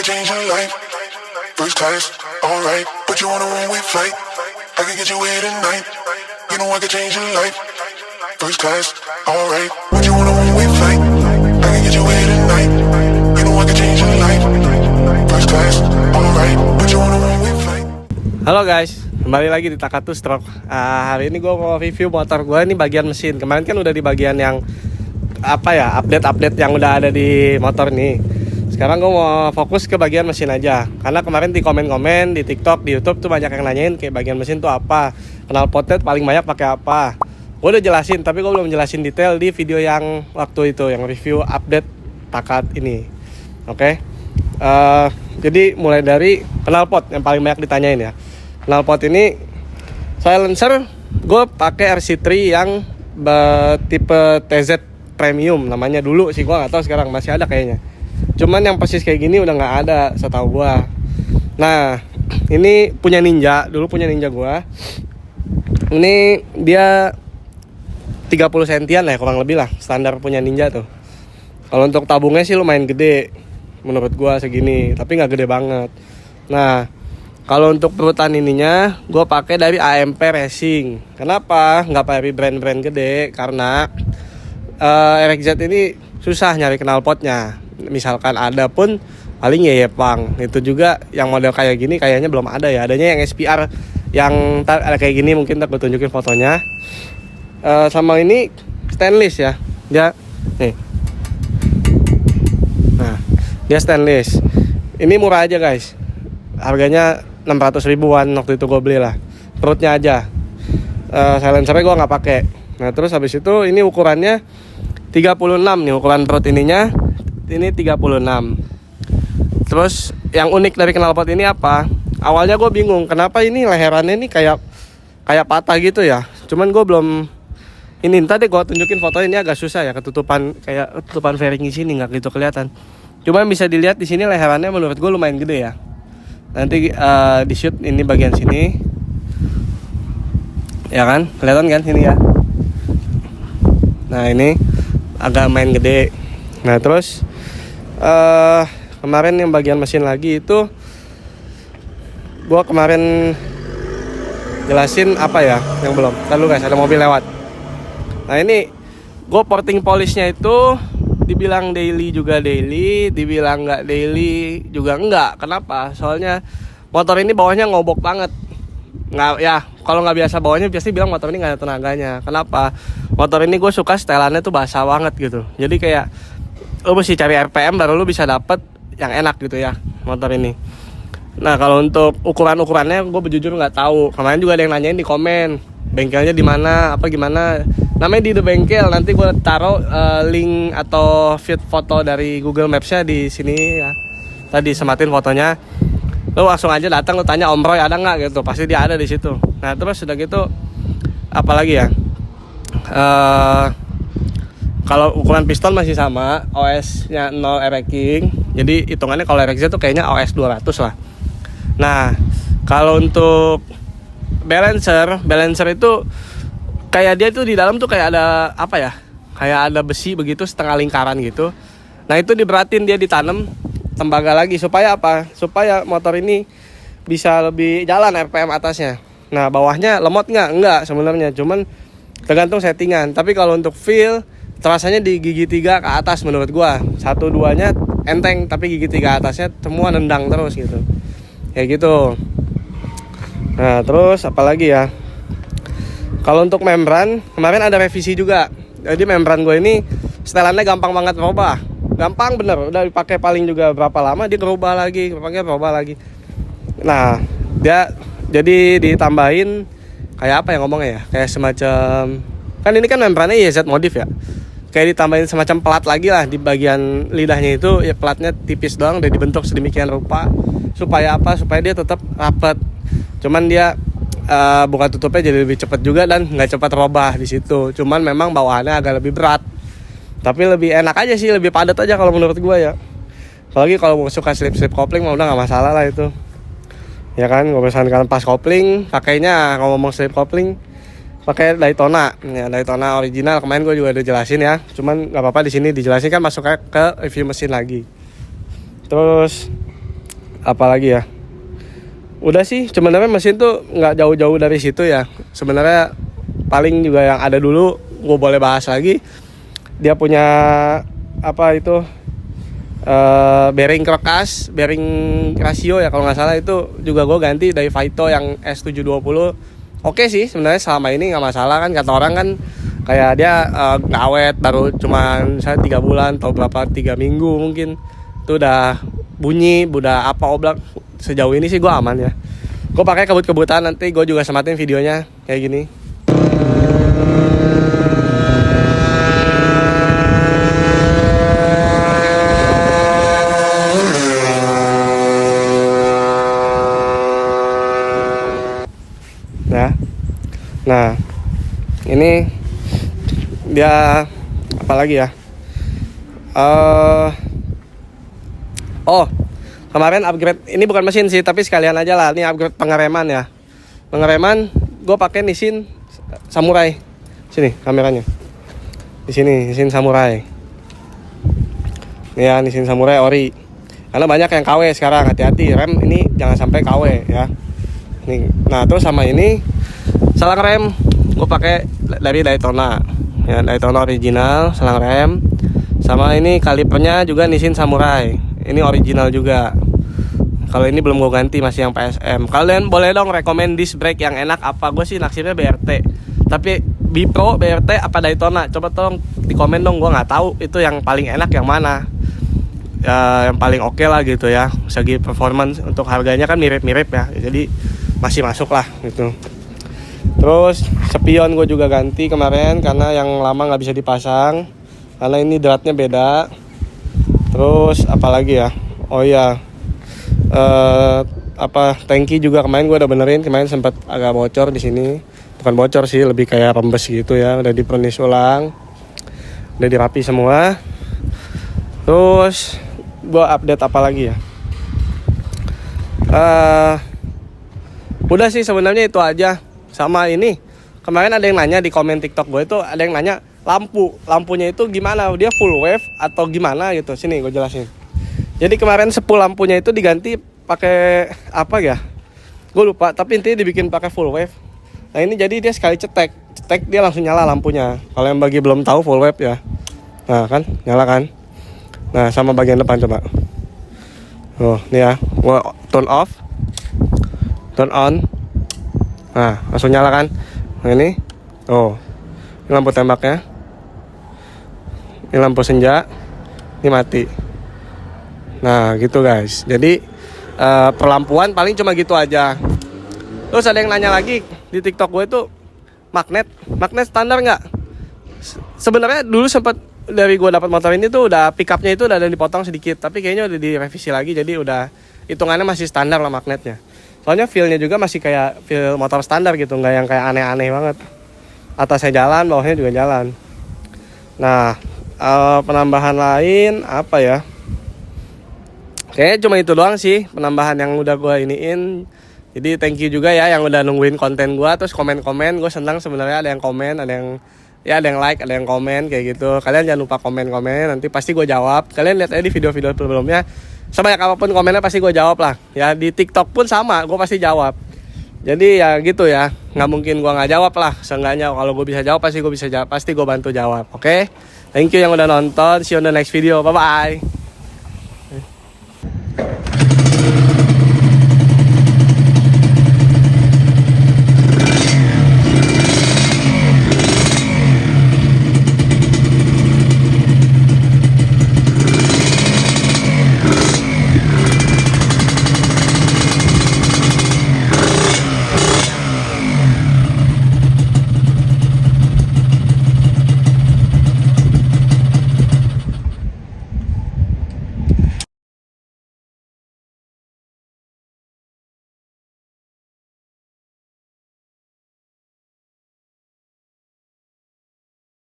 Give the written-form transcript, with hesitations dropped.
change your life. First class, alright. Put you on a one-way flight. I can get you here tonight. You know I can change your life. First class, alright. Put you on a one-way flight. I can get you here tonight. You know I can change your life. First class, alright. Put you on a one-way flight. Halo guys, kembali lagi di Takatus Truck. Hari ini gue mau review motor gue ini bagian mesin. Kemarin kan udah di bagian yang update yang udah ada di motor nih. Sekarang gue mau fokus ke bagian mesin aja. Karena kemarin di komen-komen di TikTok, di YouTube tuh banyak yang nanyain kayak bagian mesin tuh apa, knalpotnya paling banyak pakai apa. Gue udah jelasin, tapi gue belum jelasin detail di video yang waktu itu, yang review update Takat ini. Oke. Jadi mulai dari knalpot yang paling banyak ditanyain ya. Knalpot ini silencer gue pakai RC3 yang tipe TZ Premium namanya dulu sih, gue nggak tahu sekarang masih ada kayaknya. Cuman yang persis kayak gini udah nggak ada setahu gue. Nah ini punya Ninja, dulu punya Ninja gue. Ini dia 30 sentian lah kurang lebih lah, standar punya Ninja tuh. Kalau untuk tabungnya sih lumayan gede menurut gue segini, tapi nggak gede banget. Nah kalau untuk perutan ininya gue pakai dari AMP Racing. Kenapa nggak pakai brand-brand gede? Karena RXZ ini susah nyari knalpotnya. Misalkan ada pun paling ya Yepang. Itu juga yang model kayak gini kayaknya belum ada ya. Adanya yang SPR yang ada kayak gini, mungkin ntar gue tunjukin fotonya. Sama ini stainless ya. Dia nih. Nah, dia stainless. Ini murah aja guys. Harganya 600 ribuan waktu itu gue beli lah. Perutnya aja. Silencernya gue nggak pakai. Nah terus habis itu ini ukurannya 36 nih ukuran perut ininya. Ini 36. Terus yang unik dari knalpot ini apa? Awalnya gue bingung kenapa ini leherannya ini kayak patah gitu ya. Cuman gue belum ini tadi gue tunjukin foto ini agak susah ya, ketutupan fairing di sini nggak gitu kelihatan. Cuman bisa dilihat di sini leherannya menurut gue lumayan gede ya. Nanti di shoot ini bagian sini. Ya kan? Kelihatan kan sini ya. Nah ini agak main gede. Nah terus kemarin yang bagian mesin lagi itu gua kemarin jelasin apa ya yang belum. Lalu guys ada mobil lewat. Nah ini gua porting polishnya itu dibilang daily juga daily, dibilang nggak daily juga enggak. Kenapa? Soalnya motor ini bawahnya ngobok banget. Nggak ya, kalau nggak biasa bawahnya biasanya bilang motor ini nggak ada tenaganya. Kenapa? Motor ini gue suka setelannya tuh basah banget gitu. Jadi kayak lo mesti cari RPM baru lo bisa dapet yang enak gitu ya motor ini. Nah kalau untuk ukurannya gue jujur nggak tahu. Kemarin juga ada yang nanyain di komen bengkelnya di mana, apa gimana. Namanya di The Bengkel. Nanti gue taruh link atau feed foto dari Google Maps-nya di sini ya. Tadi sematin fotonya. Lo langsung aja datang, lo tanya Om Roy ada nggak gitu, pasti dia ada di situ. Nah terus udah gitu apalagi ya, kalau ukuran piston masih sama, OS-nya 0 racking, jadi hitungannya kalau RXZ tuh kayaknya OS 200 lah. Nah kalau untuk balancer itu kayak dia tuh di dalam tuh kayak ada apa ya, kayak ada besi begitu setengah lingkaran gitu. Nah itu diberatin, dia ditanam tembaga lagi supaya apa? Supaya motor ini bisa lebih jalan RPM atasnya. Nah bawahnya lemot nggak? Enggak sebenarnya, cuman tergantung settingan. Tapi kalau untuk feel terasanya di gigi 3 ke atas menurut gua. 1-2-nya enteng, tapi gigi 3 atasnya semua nendang terus gitu. Kayak gitu. Nah terus apalagi ya? Kalau untuk membran kemarin ada revisi juga. Jadi membran gue ini setelannya gampang banget berubah. Gampang bener, udah dipakai paling juga berapa lama dia berubah lagi. Nah dia jadi ditambahin kayak apa ya ngomongnya ya, kayak semacam, kan ini kan membrannya YZ modif ya, kayak ditambahin semacam pelat lagi lah di bagian lidahnya itu ya, pelatnya tipis doang udah dibentuk sedemikian rupa supaya apa, supaya dia tetap rapat. Cuman dia buka tutupnya jadi lebih cepat juga dan nggak cepat robah di situ. Cuman memang bawahannya agak lebih berat. Tapi lebih enak aja sih, lebih padat aja kalau menurut gue ya. Apalagi kalau mau suka slip kopling mah udah nggak masalah lah itu. Ya kan, kalau misalkan pas kopling pakainya, kalau ngomong slip kopling pakai Daytona. Ya Daytona original, kemarin gue juga udah jelasin ya. Cuman nggak apa-apa di sini dijelasin kan, masuk ke review mesin lagi. Terus apalagi ya, udah sih sebenarnya mesin tuh nggak jauh-jauh dari situ ya. Sebenarnya paling juga yang ada dulu gue boleh bahas lagi, dia punya apa itu bearing karkas, bearing rasio ya kalau nggak salah, itu juga gue ganti dari Vaito yang S720. Oke sih sebenarnya selama ini nggak masalah kan, kata orang kan kayak dia nggak awet, baru cuma saya 3 bulan atau berapa 3 minggu mungkin itu udah bunyi, udah apa oblak. Sejauh ini sih gue aman ya. Gue pakai kebut-kebutan, nanti gue juga sematin videonya kayak gini. Nah, ini dia apa lagi ya? Kemarin upgrade, ini bukan mesin sih, tapi sekalian aja lah. Ini upgrade pengereman ya. Pengereman, gue pakai Nissin Samurai. Sini kameranya. Di sini Nissin Samurai. Ini ya Nissin Samurai ori. Karena banyak yang KW sekarang, hati-hati rem ini jangan sampai KW ya. Nih, nah terus sama ini selang rem gue pakai dari Daytona ya, Daytona original selang rem. Sama ini kalipernya juga Nissin Samurai, ini original juga. Kalau ini belum gue ganti, masih yang PSM. Kalian boleh dong rekomend disc brake yang enak apa. Gue sih naksirnya BRT, tapi Bipro, BRT apa Daytona, coba tolong di komen dong. Gue nggak tahu itu yang paling enak yang mana ya, yang paling oke lah gitu ya. Segi performance untuk harganya kan mirip-mirip ya, jadi masih masuk lah gitu. Terus spion gue juga ganti kemarin karena yang lama nggak bisa dipasang karena ini dratnya beda. Terus apalagi ya, oh iya tangki juga kemarin gue udah benerin. Kemarin sempat agak bocor di sini, bukan bocor sih, lebih kayak rembes gitu ya. Udah dipernis ulang, udah dirapi semua. Terus gue update apa lagi ya, udah sih sebenarnya itu aja. Sama ini, kemarin ada yang nanya di komen TikTok gue itu, ada yang nanya lampunya itu gimana, dia full wave atau gimana gitu. Sini gue jelasin. Jadi kemarin sepul lampunya itu diganti pakai apa ya, gue lupa, tapi intinya dibikin pakai full wave. Nah ini jadi dia sekali cetek dia langsung nyala lampunya. Kalau yang bagi belum tahu full wave ya, nah kan nyala kan. Nah sama bagian depan coba. Oh ini ya, gue turn off, turn on. Nah langsung nyala kan. Nah ini, oh ini lampu tembaknya, ini lampu senja, ini mati. Nah gitu guys. Jadi perlampuan paling cuma gitu aja. Terus ada yang nanya lagi di TikTok gue itu, magnet standar nggak? Sebenarnya dulu sempat dari gue dapat motor ini tuh udah pickupnya itu udah ada dipotong sedikit, tapi kayaknya udah direvisi lagi, jadi udah hitungannya masih standar lah magnetnya. Soalnya feelnya juga masih kayak feel motor standar gitu, nggak yang kayak aneh-aneh banget. Atasnya jalan, bawahnya juga jalan. Nah penambahan lain apa ya? Kayaknya cuma itu doang sih penambahan yang udah gue iniin. Jadi thank you juga ya yang udah nungguin konten gue. Terus komen-komen, gue senang sebenarnya ada yang komen, ada yang like, ada yang komen kayak gitu. Kalian jangan lupa komen-komen, nanti pasti gue jawab. Kalian lihat aja di video-video sebelumnya, sebanyak apapun komennya pasti gue jawab lah. Ya di TikTok pun sama, gue pasti jawab. Jadi ya gitu ya, nggak mungkin gue nggak jawab lah. Seenggaknya kalau gue bisa jawab pasti gue bisa jawab, pasti gue bantu jawab. Oke? Thank you yang udah nonton. See you on the next video. Bye bye.